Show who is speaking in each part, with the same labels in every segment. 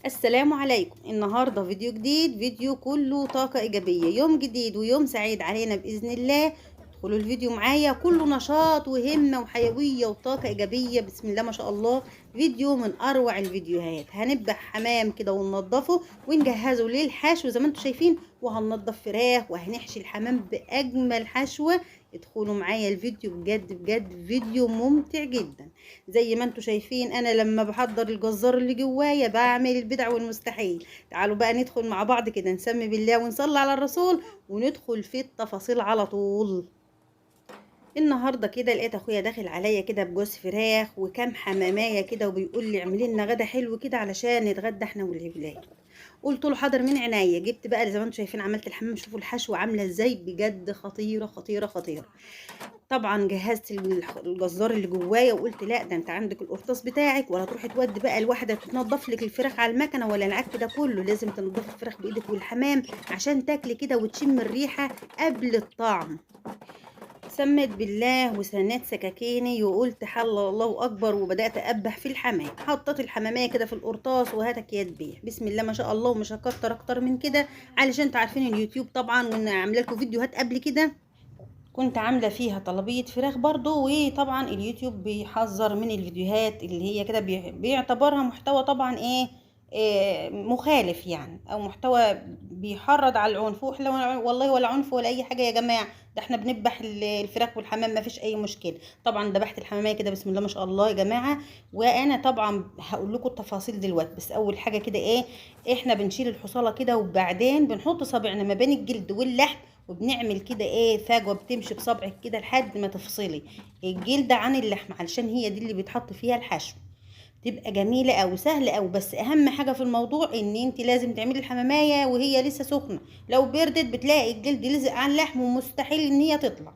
Speaker 1: السلام عليكم. النهارده فيديو جديد، فيديو كله طاقة إيجابية، يوم جديد ويوم سعيد علينا بإذن الله. ادخلوا الفيديو معايا، كله نشاط وهمة وحيوية وطاقة إيجابية، بسم الله ما شاء الله. فيديو من أروع الفيديوهات. هنذبح حمام كده وننضفه ونجهزه للحشو زي ما انتم شايفين، وهننضف فراخ وهنحشي الحمام بأجمل حشوة. ادخلوا معايا الفيديو، بجد بجد فيديو ممتع جدا. زي ما انتم شايفين انا لما بحضر الجزار اللي جوايا بعمل البدع والمستحيل. تعالوا بقى ندخل مع بعض كده، نسمي بالله ونصلي على الرسول وندخل في التفاصيل على طول. النهارده كده لقيت اخويا داخل عليا كده بجوز فراخ وكام حمامايه كده، وبيقول لي اعملي لنا غدا حلو كده علشان نتغدى احنا والعيال. قلت له حاضر من عينيا. جبت بقى زي ما انتم شايفين عملت الحمام، شوفوا الحشوه عامله ازاي، بجد خطيره خطيره خطيره. طبعا جهزت الجزار اللي جوايا وقلت لا ده انت عندك القرطاس بتاعك، ولا تروحي تودي بقى الواحده تنضف لك الفراخ على المكنه ولا العك ده كله، لازم تنضفي الفراخ بايدك والحمام عشان تاكلي كده وتشم الريحه قبل الطعم. سميت بالله وسنيت سكاكيني وقلت حل الله اكبر، وبدات اذبح في الحمام. حطيت الحماميه كده في القرطاس وهاتك يا تبيع، بسم الله ما شاء الله، ومش هكتر اكتر من كده علشان انتوا عارفين اليوتيوب طبعا، وانا عامله لكم فيديوهات قبل كده كنت عاملة فيها طلبية فراخ برضو. وطبعا اليوتيوب بيحذر من الفيديوهات اللي هي كده بيعتبرها محتوى طبعا إيه مخالف يعني، او محتوى بيحرض على العنف. والله ولا عنف ولا اي حاجة يا جماعة، ده احنا بنذبح الفراخ والحمام، ما فيش اي مشكلة. طبعا ذبحت الحمامية كده بسم الله ما شاء الله يا جماعة. وانا طبعا هقول لكم التفاصيل دلوقتي، بس اول حاجة كده ايه، احنا بنشيل الحصالة كده وبعدين بنحط صابعنا ما بين الجلد واللحم، وبنعمل كده ايه فجوه بتمشي بصبعك كده لحد ما تفصلي الجلد عن اللحمه، علشان هي دي اللي بيتحط فيها الحشو. تبقى جميله او سهله او، بس اهم حاجه في الموضوع ان انت لازم تعملي الحمامايه وهي لسه سخنه، لو بردت بتلاقي الجلد لزق على اللحم ومستحيل ان هي تطلع.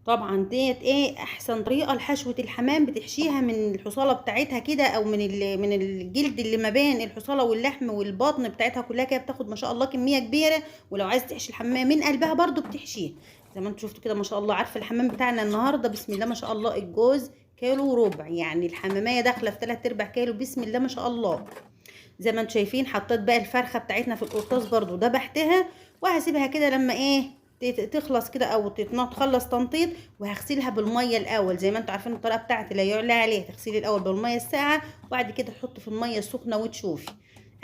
Speaker 1: طبعا ديت ايه احسن طريقه لحشوه الحمام، بتحشيها من الحصاله بتاعتها كده، او من الجلد اللي ما بين الحصاله واللحم والبطن بتاعتها كلها كده، بتاخد ما شاء الله كميه كبيره. ولو عايز تحشي الحمام من قلبها برضو بتحشيه زي ما انتم شفتوا كده ما شاء الله. عارفه الحمام بتاعنا النهارده بسم الله ما شاء الله الجوز كيلو وربع، يعني الحماميه داخله في 3 ارباع كيلو بسم الله ما شاء الله. زي ما انتم شايفين حطيت بقى الفرخه بتاعتنا في القرطاس برضو دبحتها، وهسيبها كده لما ايه تخلص كده او تخلص تنطيط. وهغسلها بالميه الاول زي ما انتم عارفين الطريقه بتاعتي لا يعلى عليها، تغسلي الاول بالميه الساقعه وبعد كده تحطي في الميه السخنه وتشوفي.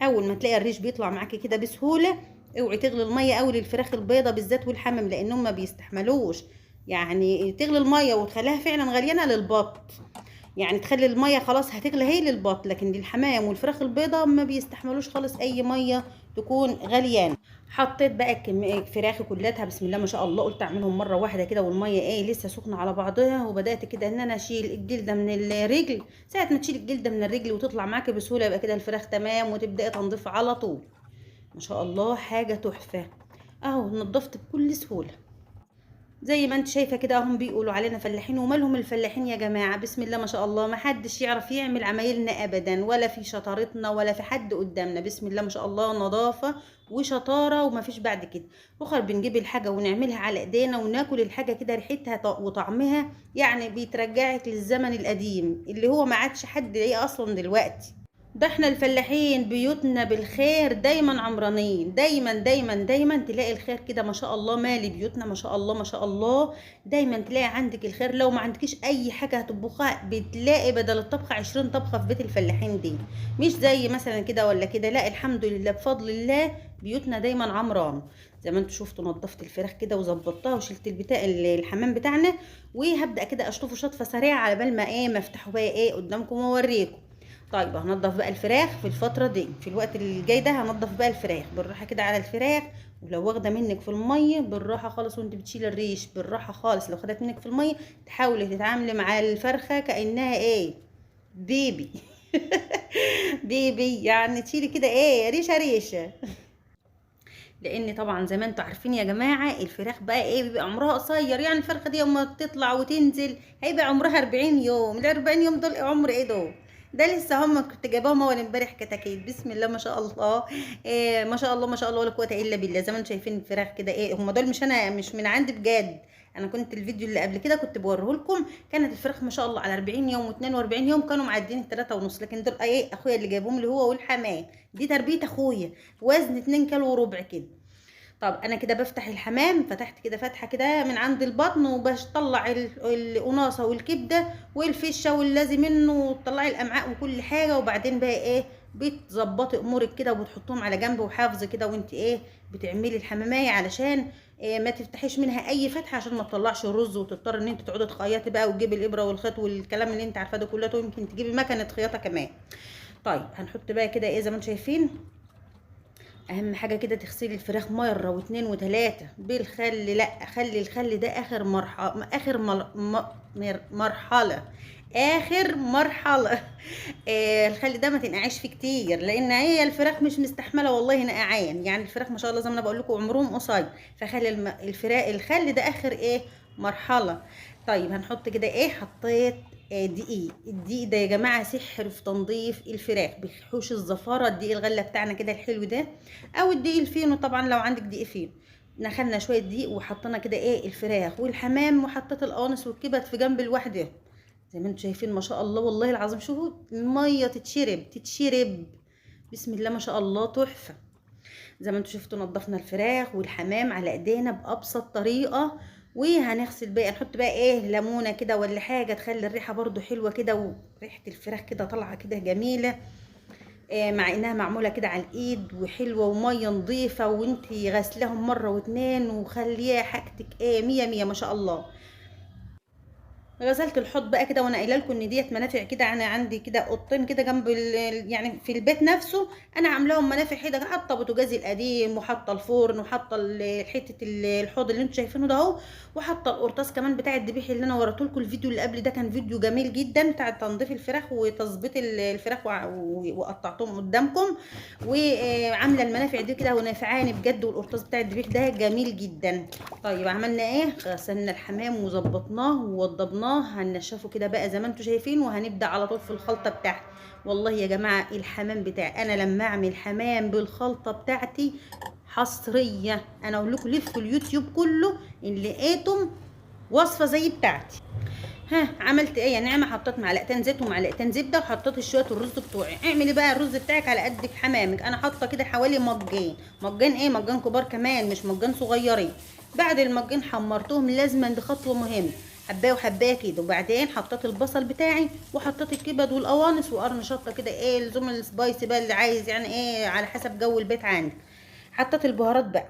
Speaker 1: اول ما تلاقي الريش بيطلع معاكي كده بسهوله، اوعي تغلي الميه قوي للفراخ البيضه بالذات والحمام لانهم ما بيستحملوش. يعني تغلي الميه وتخليها فعلا غليانه للبط، يعني تخلي الميه خلاص هتغلي هي للبط، لكن للحمام والفراخ البيضة ما بيستحملوش خالص اي ميه تكون غليانه. حطيت بقى فراخي كلها بسم الله ما شاء الله، قلت اعملهم مره واحده كده والميه ايه لسه سخنه على بعضها، وبدات كده ان انا اشيل الجلده من الرجل. ساعه ما تشيل الجلده من الرجل وتطلع معاكي بسهوله يبقى كده الفراخ تمام، وتبداي تنظيفها على طول. ما شاء الله حاجه تحفه. اهو نضفت بكل سهوله زي ما انت شايفه كده. هم بيقولوا علينا فلاحين، ومالهم الفلاحين يا جماعه، بسم الله ما شاء الله، ما حدش يعرف يعمل عمايلنا ابدا، ولا في شطارتنا ولا في حد قدامنا، بسم الله ما شاء الله نظافه وشطاره وما فيش بعد كده. اخر بنجيب الحاجه ونعملها على ايدينا وناكل الحاجه كده ريحتها وطعمها، يعني بيترجعك للزمن القديم اللي هو ما عادش حد لاقيه اصلا دلوقتي. ده احنا الفلاحين بيوتنا بالخير دايما عمرانين، دايما دايما دايما تلاقي الخير كده ما شاء الله مالي بيوتنا، ما شاء الله ما شاء الله. دايما تلاقي عندك الخير، لو ما عندكيش اي حاجة هتطبخها بتلاقي بدل الطبخة 20 طبخة في بيت الفلاحين دي. مش زي مثلا كده ولا كده، لا الحمد لله بفضل الله بيوتنا دايما عمران. زي ما انتوا شفتوا نضفت الفراخ كده وظبطتها وشلت البتاع الحمام بتاعنا، وهبدأ كده اشطفه شطفة سريعة على بال ما ايه ما افتحه بقى ايه قدامكم واوريكم. طيب هنضف بقى الفراخ في الفترة دي، في الوقت اللي جاي ده هنضف بقى الفراخ بالراحة كده على الفراخ. ولو واخدة منك في المية بالراحة خالص، وانت بتشيل الريش بالراحة خالص، لو خدت منك في المية تحاولي تتعاملي مع الفرخة كأنها ايه بيبي. بيبي يعني تشيلي كده ايه ريشة ريشة. لان طبعا زي ما انتوا عارفين يا جماعه الفراخ بقى ايه بيبقى عمرها قصير، يعني الفرخه دي اما تطلع وتنزل هيبقى عمرها 40 يوم. ال 40 يوم دول عمر ايه دول؟ ده لسه هم كنت جايباهم اول امبارح كتاكيت بسم الله ما شاء الله. إيه ما شاء الله ما شاء الله ولا قوه الا بالله. زي ما انتم شايفين الفراخ كده ايه، هم دول مش انا مش من عندي بجد، انا كنت الفيديو اللي قبل كده كنت بوريه لكم، كانت الفراخ ما شاء الله على 40 يوم و42 يوم كانوا معديين التلاتة ونص، لكن دول ايه اخويا اللي جايبهم لي هو والحمام، دي تربيه اخويا، وزن 2 كيلو وربع كده. طب انا كده بفتح الحمام، فتحت كده فتحه كده من عند البطن، وبطلع القناصه والكبده والفشه واللازم منه، وتطلعي الامعاء وكل حاجه، وبعدين بقى ايه بتظبطي امورك كده وبتحطهم على جنب وحافظه كده، وانت ايه بتعملي الحماميه علشان إيه ما تفتحيش منها اي فتحه عشان ما تطلعش الرز، وتضطر ان انت تقعدي تخيطي بقى وتجيبي الابره والخيط والكلام اللي انت عارفاه ده كله، ويمكن تجيبي مكنه خياطه كمان. طيب هنحط بقى كده ايه زي ما انتم شايفين. اهم حاجه كده تغسلي الفراخ مره واتنين وتلاته بالخل، لا خلي الخل ده اخر مرحله، مرحله، اخر مرحله. الخل ده ما تنقعيش فيه كتير، لان هي الفراخ مش مستحمله والله نقعان، يعني الفراخ ما شاء الله زي ما انا بقول لكم عمرهم قصير، فخلي الفراخ الخل ده اخر ايه مرحله. طيب هنحط كده ايه، حطيت دقيق. الدقيق ده يا جماعه سحر في تنظيف الفراخ، بيحوش الزفاره. الدقيق الغله بتاعنا كده الحلو ده، او الدقيق الفينو طبعا لو عندك دقيق فينو. نخلنا شويه دقيق وحطينا كده ايه الفراخ والحمام، وحطيت القوانص والكبد في جنب لوحده زي ما انتم شايفين ما شاء الله والله العظيم. شوفوا الميه تتشرب تتشرب، بسم الله ما شاء الله تحفه. زي ما انتم شفتوا نضفنا الفراخ والحمام على ايدينا بابسط طريقه، وهنغسل بقى، نحط بقى ايه ليمونه كده ولا حاجه تخلي الريحه برده حلوه كده، وريحه الفراخ كده طالعه كده جميله، مع انها معموله كده على الايد وحلوه وميه نظيفه، وانتي غسلهم مره واتنين، وخليها حاجتك ايه مية مية ما شاء الله. غسلت الحوض بقى كده، وانا قايله لكم ان ديت منافع كده، انا عندي كده اوضتين كده جنب يعني في البيت نفسه انا عاملاهم منافع كده، حاطه بوتاجازي القديم، وحاطه الفرن، وحاطه حته الحوض اللي انتم شايفينه ده اهو، وحاطه القرطاس كمان بتاع الذبيح اللي انا وريته لكم. الفيديو اللي قبل ده كان فيديو جميل جدا بتاع تنظيف الفراخ وتظبيط الفراخ، وقطعتهم قدامكم، وعامله المنافع دي كده ونافعاني بجد، والقرطاس بتاع الذبيح ده جميل جدا. طيب عملنا ايه، غسلنا الحمام وظبطناه ووضبناه، هنشفه كده بقى زي ما انتم شايفين، وهنبدا على طول في الخلطه بتاعتي. والله يا جماعه الحمام بتاعي انا لما اعمل حمام بالخلطه بتاعتي حصريه، انا اقول لكم لفوا اليوتيوب كله ان لقيتم وصفه زي بتاعتي. ها عملت ايه يا نعمه، حطيت معلقتين زيت ومعلقتين زبده، وحطيت شويه الرز بتوعي. اعملي بقى الرز بتاعك على قد حمامك، انا حاطه كده حوالي مجين، مجين ايه مجين كبار كمان مش مجين صغيرين. بعد المجين حمرتهم، لازم دي خطوه مهمه، حبايه وحبايه كده، وبعدين حطيت البصل بتاعي، وحطيت الكبد والقوانص وقرن شطه كده ايه لزوم السبايسي بقى اللي عايز، يعني ايه على حسب جو البيت عندك. حطيت البهارات بقى،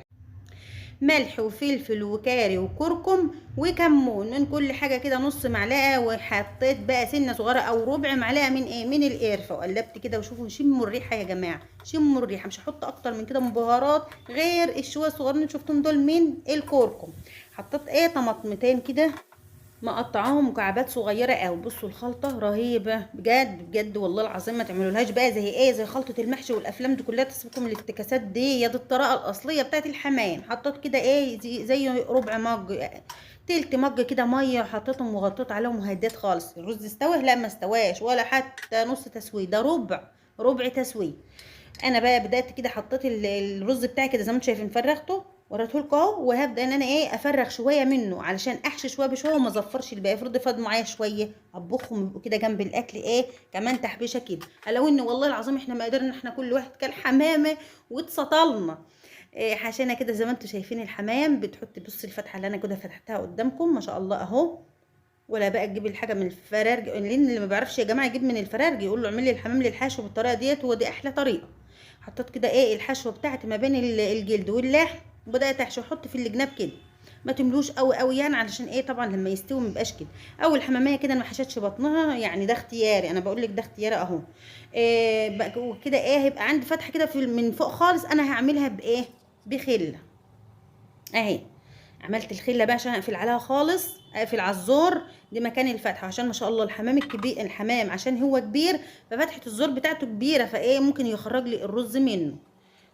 Speaker 1: ملح وفلفل وكاري وكركم وكمون، من كل حاجه كده نص معلقه، وحطيت بقى سنه صغيره او ربع معلقه من ايه من القرفه، وقلبت كده. وشوفوا شموا الريحه يا جماعه، شموا الريحه، مش هحط اكتر من كده من بهارات غير الشويه الصغيرين اللي شفتهم دول من الكركم. حطيت ايه طماطمتين كده مقطعاهم مكعبات صغيره قوي. بصوا الخلطه رهيبه بجد بجد والله العظيم، ما تعملولهاش بقى زي ايه زي خلطه المحشي والافلام دي كلها، تسيبكم الافتكاسات دي، يا دي الطريقه الاصليه بتاعت الحمام. حطيت كده ايه زي ربع مج، تلت مج كده ميه، وحطيتهم وغطيت عليهم وهديت خالص. الرز استوى؟ لا ما استواش ولا حتى نص تسويه، ده ربع تسويه. انا بقى بدات كده حطيت الرز بتاعي كده زي ما انتم شايفين، فرغته وريته لكم اهو، وهبدا ان انا ايه افرغ شويه منه علشان احشي شويه بشويه وما ازفرش الباقي. افرض فاض معايا شويه اطبخهم يبقوا كده جنب الاكل ايه كمان تحبيشه كده. لو ان والله العظيم احنا ما قدرنا احنا كل واحد كل حمامه واتسطلنا. إيه حشينا كده زي ما انتم شايفين الحمام. بتحطي بصي الفتحه اللي انا كده فتحتها قدامكم ما شاء الله اهو، ولا بقى تجيبي الحاجه من الفرارج، لان اللي ما بيعرفش يا جماعه يجيب من الفرارج يقول له اعملي الحمام للحشو بالطريقه ديت، هو دي احلى طريقه. حطيت كده ايه الحشوه بتاعتي ما بين الجلد واللحم، وبدات احشي احط في الجناب كده، ما تملوش قوي قوي يعني علشان ايه طبعا لما يستوي ما يبقاش كده. اول حماميه كده ما حشتش بطنها يعني، ده اختياري، انا بقول لك ده اختياري اهو. إيه وكده ايه هيبقى عندي فتحه كده في من فوق خالص، انا هعملها بايه بخله اهي. عملت الخله بقى عشان اقفل عليها خالص، اقفل على الزور دي مكان الفتحه، عشان ما شاء الله الحمام الكبير، الحمام عشان هو كبير ففتحه الزور بتاعته كبيره، فايه ممكن يخرج لي الرز منه.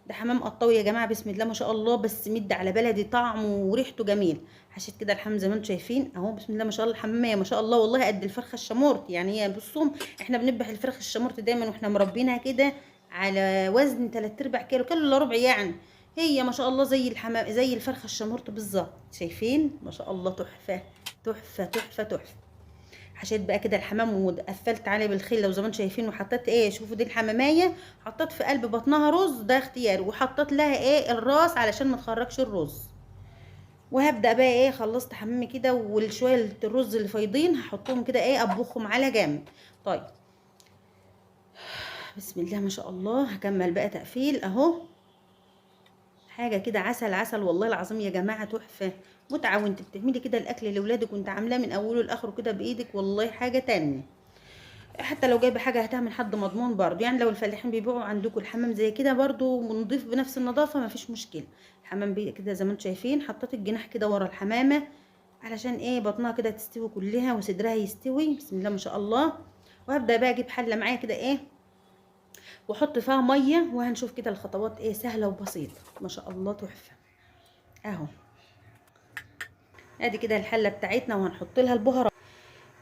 Speaker 1: ده حمام قطاوي يا جماعه بسم الله ما شاء الله، بس مد على بلدي طعمه وريحته جميل. حشيت كده الحمام زي ما انتم شايفين اهو بسم الله ما شاء الله. الحماميه ما شاء الله والله قد الفرخه الشمورت، يعني هي بصوا احنا بنذبح الفراخ الشمورت دايما واحنا مربينها كده على وزن 3/4 كيلو، كيلو الا ربع يعني. هي ما شاء الله زي الحمام، زي الفرخه الشمورت بالظبط. شايفين ما شاء الله، تحفه تحفه تحفه تحفه. حشيت بقى كده الحمام وقفلت عليه بالخله وزي ما انتم شايفين، وحطيت ايه، شوفوا دي الحماميه حطيت في قلب بطنها رز، ده اختياري، وحطيت لها ايه الراس علشان ما تخرجش الرز. وهبدا بقى ايه، خلصت حمامي كده والشويه الرز اللي فايضين هحطهم كده ايه اطبخهم على جنب. طيب بسم الله ما شاء الله، هكمل بقى تقفيل اهو. حاجه كده عسل عسل والله العظيم يا جماعه، تحفه متعه. وانت بتعملي كده الاكل لاولادك وانت عاملاه من اوله لاخره كده بايدك، والله حاجه تانية. حتى لو جايبه حاجه هتعمل حد مضمون برضو، يعني لو الفلاحين بيبيعوا عندكم الحمام زي كده برضو نضيف بنفس النظافه مفيش مشكله. الحمام كده زي ما انتم شايفين، حطيت الجناح كده ورا الحمامه علشان ايه بطنها كده تستوي كلها وصدرها يستوي، بسم الله ما شاء الله. وهبدا بقى اجيب حله معايا كده ايه واحط فيها ميه، وهنشوف كده الخطوات ايه سهله وبسيطه ما شاء الله تحفه. اهو ادي كده الحله بتاعتنا، وهنحط لها البهارات،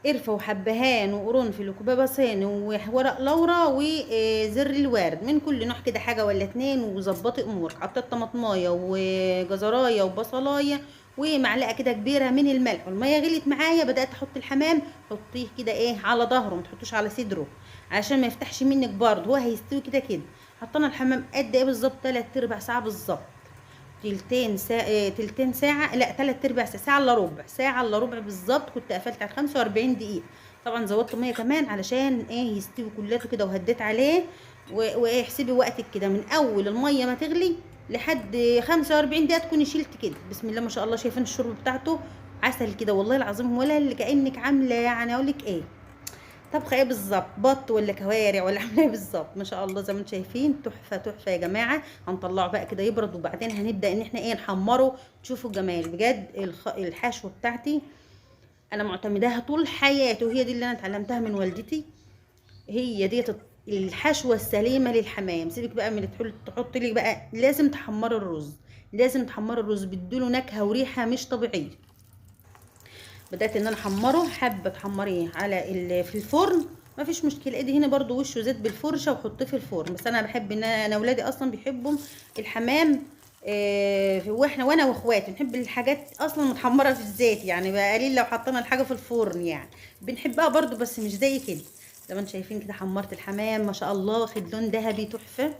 Speaker 1: قرفه وحبهان وقرنفل وكبابه صيني وورق لورا وزر الورد، من كل نوع كده حاجه ولا اتنين، وظبطي امورك. حطيت طماطمايه وجزرايه وبصلايه ومعلقه كده كبيره من الملح، والميه غليت معايا بدات احط الحمام. حطيه كده ايه على ظهره، ما تحطوش على صدره عشان ما يفتحش منك برضه، هو هيستوي كده كده. حطينا الحمام قد ايه بالظبط، 3/4 ساعه بالظبط، تلتين ساعة، تلتين ساعة، لا 3/4 ساعة، ساعة الا ربع، ساعة الا ربع بالظبط. كنت قفلت على 45 دقيقة. طبعا زودت مية كمان علشان ايه يستوي كلاته كده، وهديت عليه. واحسبي وقتك كده من اول المية ما تغلي لحد 45 دقيقة تكوني شلت كده. بسم الله ما شاء الله، شايفين الشرب بتاعته عسل كده والله العظيم، ولا اللي كأنك عاملة يعني اقول لك ايه طبخه ايه بالظبط، بط ولا كوارع ولا عامله ايه بالظبط. ما شاء الله زي ما انتم شايفين، تحفه تحفه يا جماعه. هنطلعه بقى كده يبرد، وبعدين هنبدا ان احنا ايه نحمره. تشوفوا الجمال بجد. الحشوه بتاعتي انا معتمداها طول حياتي، وهي دي اللي انا اتعلمتها من والدتي. هي ديت الحشوه السليمه للحمام. سيبك بقى من تحط لي بقى، لازم تحمري الرز، لازم تحمري الرز، بيديله نكهه وريحه مش طبيعيه. بدات ان انا احمره، حابه تحمريه في الفرن ما فيش مشكله. ادي هنا برضو وشه زيت بالفرشه وحطيه في الفرن، بس انا بحب ان انا اولادي اصلا بيحبوا الحمام. وانا واخواتي بنحب الحاجات اصلا متحمره في الزيت، يعني بقى قليل لو حطينا الحاجه في الفرن، يعني بنحبها برضو بس مش زي كده. زي ما انتم شايفين كده حمرت الحمام ما شاء الله، واخد لون ذهبي تحفه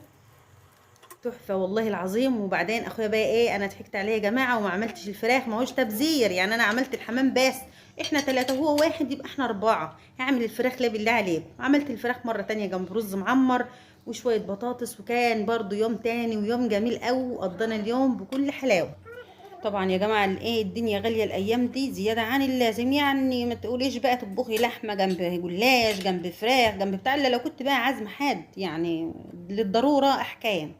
Speaker 1: تحفه والله العظيم. وبعدين اخويا بقى ايه، انا ضحكت عليه يا جماعه وما عملتش الفراخ، ما هوش تبذير يعني، انا عملت الحمام بس، احنا 3 وهو واحد يبقى احنا 4، هعمل الفراخ لا بالله عليكم. عملت الفراخ مره تانية جنب رز معمر وشويه بطاطس، وكان برضو يوم تاني ويوم جميل قوي، وقضينا اليوم بكل حلاوه. طبعا يا جماعه الايه الدنيا غاليه الايام دي زياده عن اللازم، يعني ما تقوليش بقى تطبخي لحمه جنب جلاش جنب فراخ جنب بتاع، الا لو كنت بقى عازمه حد، يعني للضروره احكام.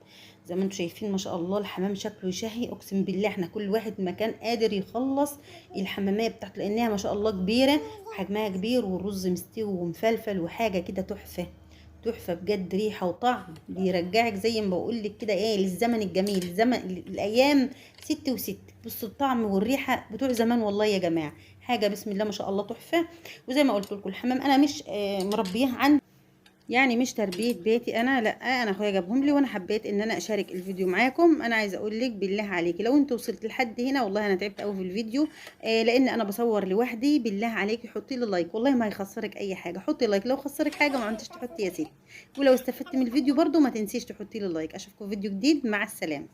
Speaker 1: زي ما انتم شايفين ما شاء الله الحمام شكله يشهي، اقسم بالله احنا كل واحد ما كان قادر يخلص الحماميه بتاعته، لانها ما شاء الله كبيره وحجمها كبير، والرز مستوي ومفلفل وحاجه كده تحفه تحفه بجد. ريحه وطعم بيرجعك زي ما بقول لك كده ايه للزمن الجميل، زمن الايام ست وست. بصوا الطعم والريحه بتوع زمان والله يا جماعه، حاجه بسم الله ما شاء الله تحفه. وزي ما قلت لكم الحمام انا مش مربيه عندي، يعني مش تربيه بيتي انا، لا انا اخويا جابهم لي، وانا حبيت ان انا اشارك الفيديو معاكم. انا عايزه اقول لك بالله عليكي لو انت وصلت لحد هنا والله انا تعبت قوي في الفيديو، لان انا بصور لوحدي. بالله عليكي حطي لي لايك، والله ما هيخسرك اي حاجه، حطي لايك. لو خسرك حاجه ما انتش تحطي يا ستي، ولو استفدت من الفيديو برضو ما تنسيش تحطي لي لايك. اشوفكم في فيديو جديد، مع السلامه.